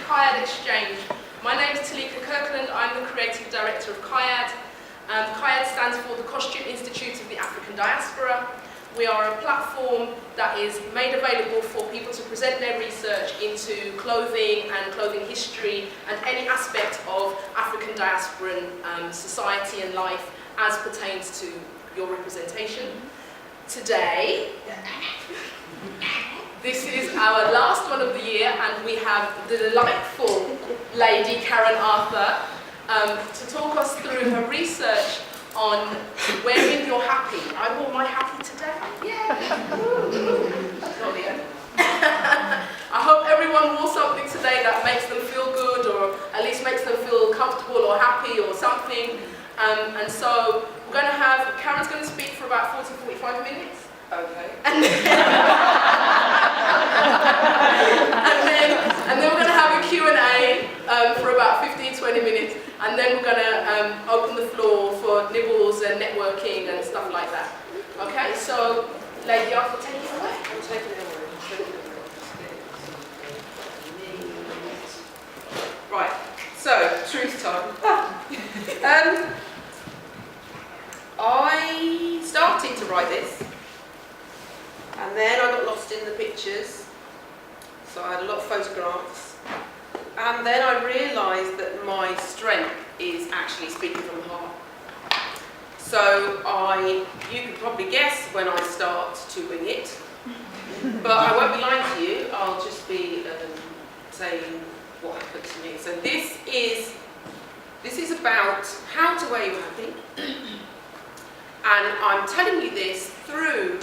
CIAD Exchange. My name is Teleica. I'm the Creative Director of CIAD. CIAD stands for the Costume Institute of the African Diaspora. We are a platform that is made available for people to present their research into clothing and clothing history and any aspect of African diasporan society and life as pertains to your representation. Today, this is our last one of the year, and we have the delightful lady Karen Arthur to talk us through her research on wearing your happy. I wore my happy today. Yeah. Not yet. I hope everyone wore something today that makes them feel good, or at least makes them feel comfortable or happy or something. And so we're going to have, Karen's going to speak for about 40-45 minutes. Okay. And then we're going to have a Q&A for about 15-20 minutes, and then we're going to open the floor for nibbles and networking and stuff like that. Okay, so Lady Arthur, take it away. I'm taking it away. Right, so truth time. I started to write this, and then I got lost in the pictures, so I had a lot of photographs, and then I realised that my strength is actually speaking from the heart. So you can probably guess when I start to wing it, but I won't be lying to you, I'll just be saying what happened to me. So this is about how to wear your happy. And I'm telling you this through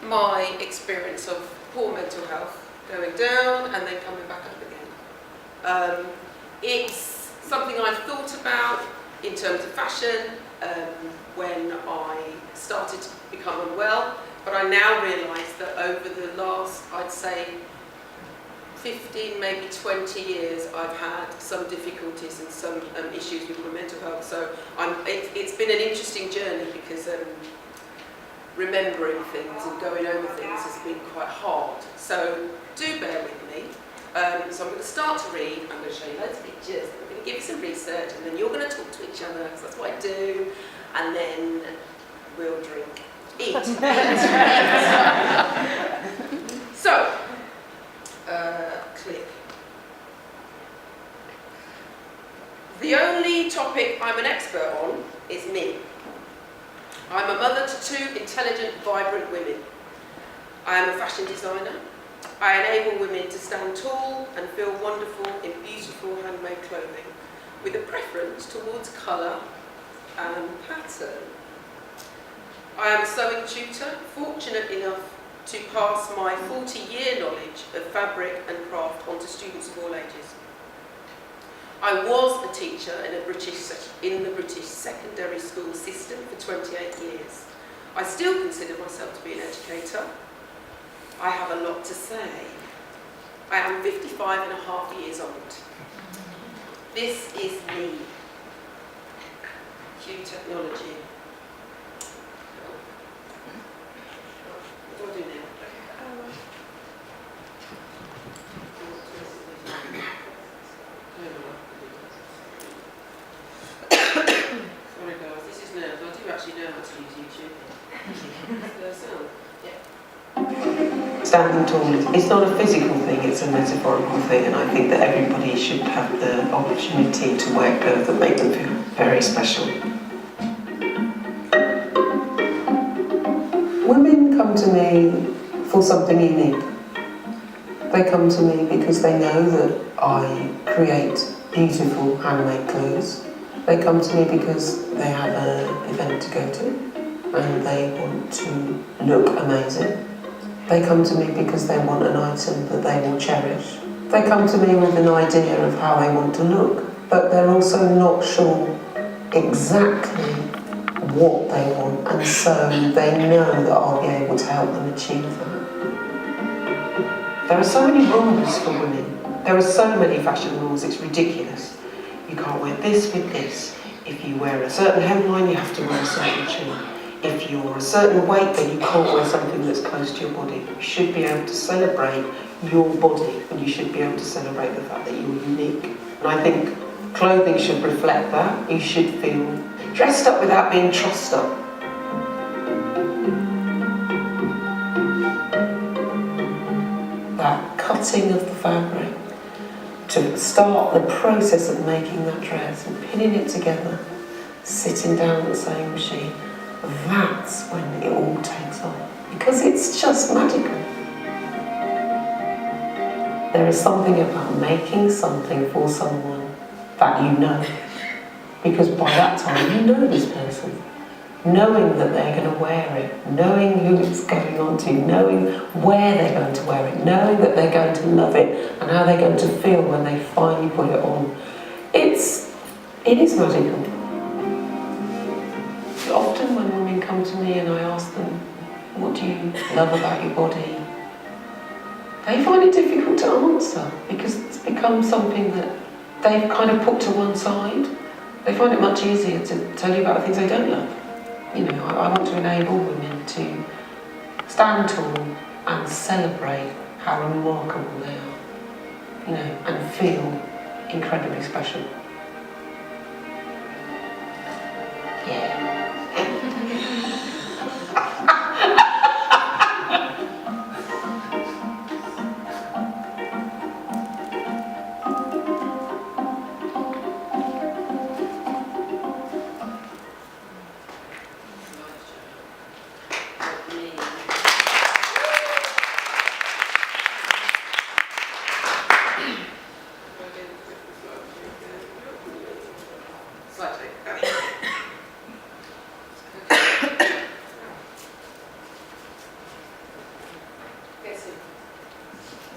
my experience of poor mental health, going down and then coming back up again. It's something I've thought about in terms of fashion when I started to become unwell, but I now realise that over the last, I'd say, 15, maybe 20 years, I've had some difficulties and some issues with my mental health. So it's been an interesting journey because remembering things and going over things has been quite hard. So do bear with me. So I'm going to start to read. I'm going to show you loads of pictures. I'm going to give you some research, and then you're going to talk to each other, because that's what I do. And then we'll drink, eat. So. Click. The only topic I'm an expert on is me. I'm a mother to two intelligent, vibrant women. I am a fashion designer. I enable women to stand tall and feel wonderful in beautiful handmade clothing, with a preference towards colour and pattern. I am a sewing tutor, fortunate enough to pass my 40-year knowledge of fabric and craft onto students of all ages. I was a teacher in the British secondary school system for 28 years. I still consider myself to be an educator. I have a lot to say. I am 55 and a half years old. This is me. Cue technology. What do I do now? Sorry guys, this is nerves. I do actually know how to use YouTube. Standing tall, it's not a physical thing, it's a metaphorical thing, and I think that everybody should have the opportunity to wear clothes that make them feel very special. Women come to me for something unique. They come to me because they know that I create beautiful handmade clothes. They come to me because they have an event to go to and they want to look amazing. They come to me because they want an item that they will cherish. They come to me with an idea of how they want to look, but they're also not sure exactly what they want, and so they know that I'll be able to help them achieve that. There are so many rules for women. There are so many fashion rules, it's ridiculous. You can't wear this with this. If you wear a certain hemline, you have to wear a certain chain. If you're a certain weight, then you can't wear something that's close to your body. You should be able to celebrate your body, and you should be able to celebrate the fact that you're unique. And I think clothing should reflect that. You should feel dressed up without being trussed up. That cutting of the fabric to start the process of making that dress and pinning it together, sitting down at the sewing machine, that's when it all takes off. Because it's just magical. There is something about making something for someone that you know. Because by that time you know this person. Knowing that they're going to wear it, knowing who it's going on to, knowing where they're going to wear it, knowing that they're going to love it and how they're going to feel when they finally put it on. It is magical. Often when women come to me and I ask them, what do you love about your body? They find it difficult to answer because it's become something that they've kind of put to one side. They find it much easier to tell you about the things they don't love. You know, I want to enable women to stand tall and celebrate how remarkable they are, you know, and feel incredibly special. Yeah.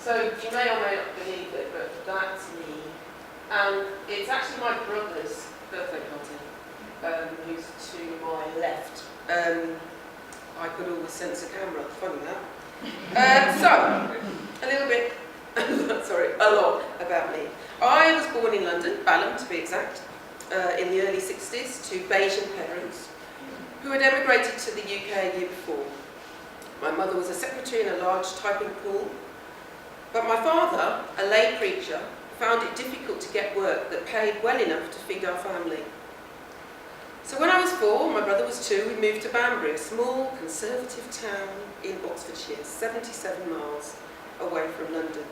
So you may or may not believe it, but that's me. And it's actually my brother's birthday party, who's to my left. I could always sense a camera, funny that. So, a little bit, a lot about me. I was born in London, Balham to be exact, in the early 60s to Bayesian parents who had emigrated to the UK a year before. My mother was a secretary in a large typing pool. But my father, a lay preacher, found it difficult to get work that paid well enough to feed our family. So when I was 4, my brother was 2, we moved to Banbury, a small conservative town in Oxfordshire, 77 miles away from London.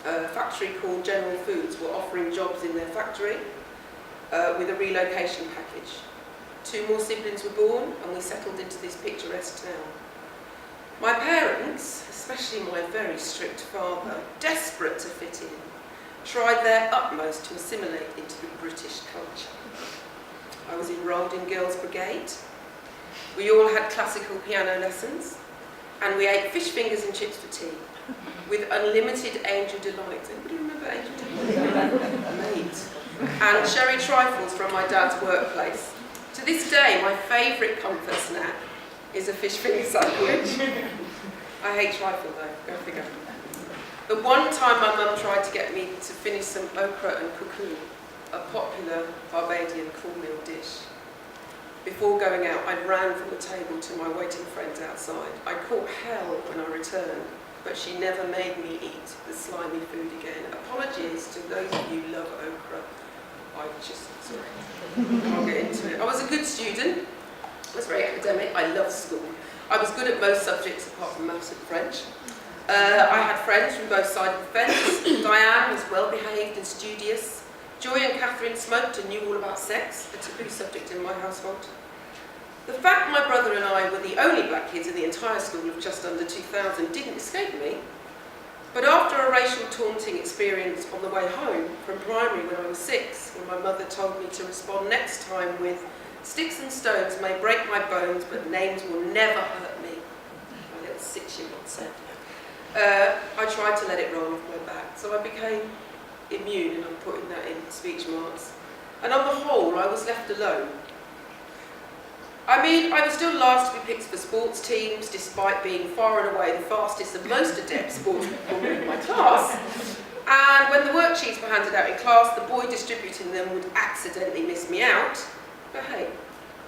A factory called General Foods were offering jobs in their factory with a relocation package. 2 more siblings were born and we settled into this picturesque town. My parents, especially my very strict father, desperate to fit in, tried their utmost to assimilate into the British culture. I was enrolled in Girls' Brigade. We all had classical piano lessons, and we ate fish fingers and chips for tea, with unlimited Angel Delights. Anybody remember Angel Delights? Mate. And sherry trifles from my dad's workplace. To this day, my favourite comfort snack is a fish finger sandwich. I hate trifle though, go figure. The one time my mum tried to get me to finish some okra and cuckoo, a popular Barbadian cornmeal dish. Before going out, I ran from the table to my waiting friends outside. I caught hell when I returned, but she never made me eat the slimy food again. Apologies to those of you who love okra. I'll get into it. I was a good student. I was very academic. I loved school. I was good at most subjects apart from maths and French. I had friends from both sides of the fence. Diane was well behaved and studious. Joy and Catherine smoked and knew all about sex, a taboo subject in my household. The fact my brother and I were the only black kids in the entire school of just under 2,000 didn't escape me. But after a racial taunting experience on the way home from primary when I was 6, when my mother told me to respond next time with, "Sticks and stones may break my bones, but names will never hurt me," my little 6-year-old said, I tried to let it roll off my back. So I became immune, and I'm putting that in speech marks. And on the whole, I was left alone. I mean, I was still last to be picked for sports teams, despite being far and away the fastest and most adept sports performer in my class. And when the worksheets were handed out in class, the boy distributing them would accidentally miss me out. But hey,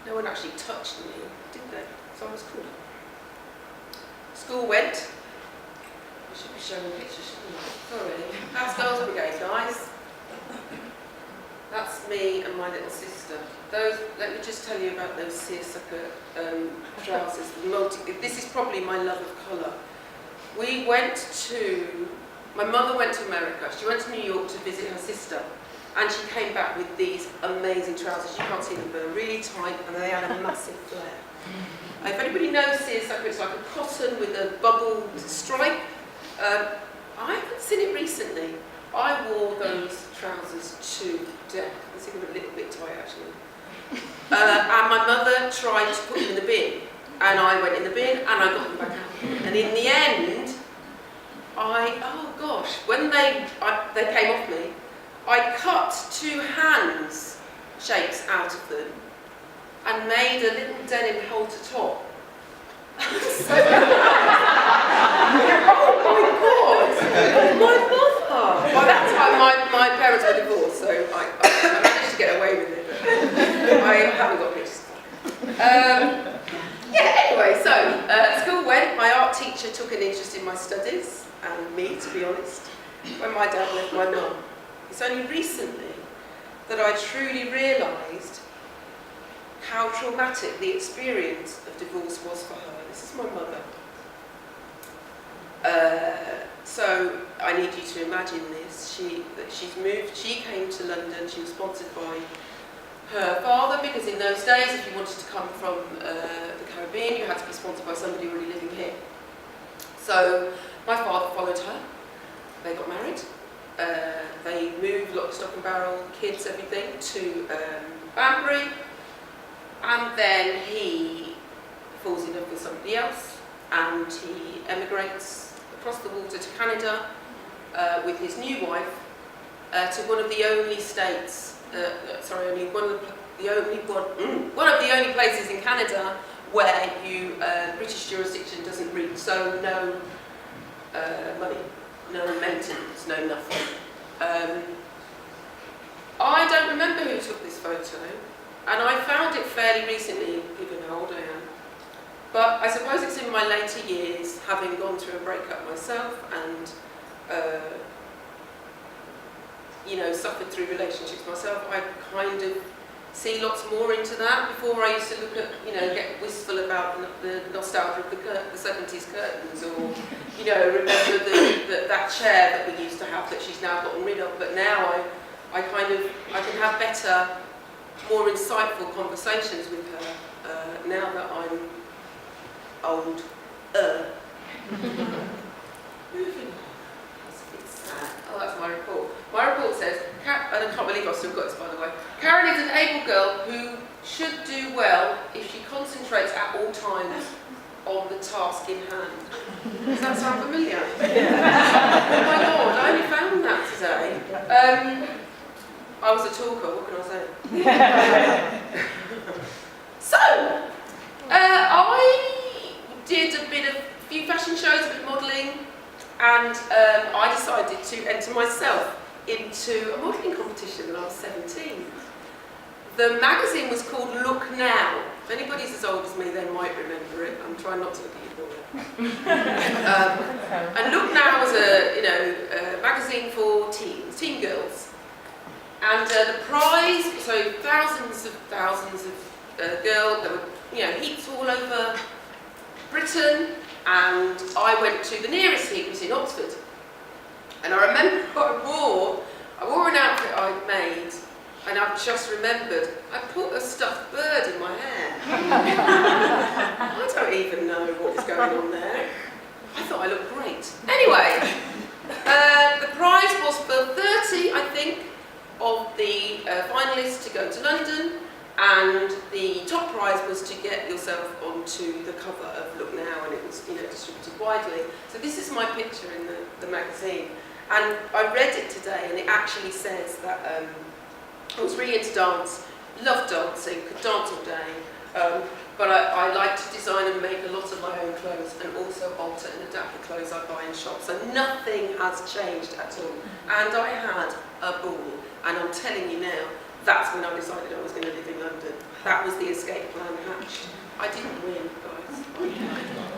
No one actually touched me, did they? So I was cool. School went. I should be showing pictures, shouldn't I? Sorry. That's Girls Brigade, guys. That's me and my little sister. Those. Let me just tell you about those seersucker trousers. This is probably my love of colour. We went to. My mother went to America. She went to New York to visit her sister, and she came back with these amazing trousers. You can't see them, but they're really tight, and they had a massive flare. If anybody knows seersucker, it's like a cotton with a bubbled stripe. I haven't seen it recently. I wore those trousers to death. I think they were a little bit tight actually. And my mother tried to put them in the bin, and I went in the bin and I got them back out. And in the end, oh gosh, when they came off me, I cut 2 hands shapes out of them and made a little denim halter top. So, oh my mother! By that time, my parents were divorced, so I managed to get away with it, but I haven't got pictures. Yeah, anyway, so school went. My art teacher took an interest in my studies, and me, to be honest, when my dad left my mum. It's only recently that I truly realised how traumatic the experience of divorce was for her. This is my mother. So I need you to imagine this. She's moved. She came to London. She was sponsored by her father, because in those days, if you wanted to come from the Caribbean, you had to be sponsored by somebody already living here. So my father followed her. They got married. They moved, lock, stock and barrel, kids, everything, to Banbury. And then he falls in love with somebody else, and he emigrates across the water to Canada with his new wife to one of the only states, one of the only places in Canada where British jurisdiction doesn't reach, so no money, no maintenance, no nothing. I don't remember who took this photo. And I found it fairly recently, given how old I am. But I suppose it's in my later years, having gone through a breakup myself and, suffered through relationships myself, I kind of see lots more into that. Before I used to look at, get wistful about the nostalgia of the 70s curtains, or, remember that chair that we used to have that she's now gotten rid of. But now I can have better, more insightful conversations with her now that I'm old. Moving on. That's a bit sad. Oh, that's my report. My report says, and I can't believe I've still got this, by the way. Karen is an able girl who should do well if she concentrates at all times on the task in hand. Does that sound familiar? Oh my God, I only found that today. I was a talker, what can I say? So, I did a few fashion shows, a bit of modelling, and I decided to enter myself into a modelling competition when I was 17. The magazine was called Look Now. If anybody's as old as me, they might remember it. I'm trying not to look at you for it. And Look Now was a magazine for teens, teen girls. And the prize, so thousands of girls, there were heats all over Britain, and I went to the nearest heat, was in Oxford. And I remember I wore an outfit I'd made, and I've just remembered, I put a stuffed bird in my hair. I don't even know what was going on there. I thought I looked great. Anyway, the prize was for 30, I think, of the finalists to go to London, and the top prize was to get yourself onto the cover of Look Now, and it was distributed widely. So this is my picture in the magazine, and I read it today, and it actually says that I was really into dance, loved dancing, could dance all day, but I like to design and make a lot of my own clothes, and also alter and adapt the clothes I buy in shops. So nothing has changed at all, and I had a ball. And I'm telling you now, that's when I decided I was going to live in London. That was the escape plan hatched. I didn't win, guys.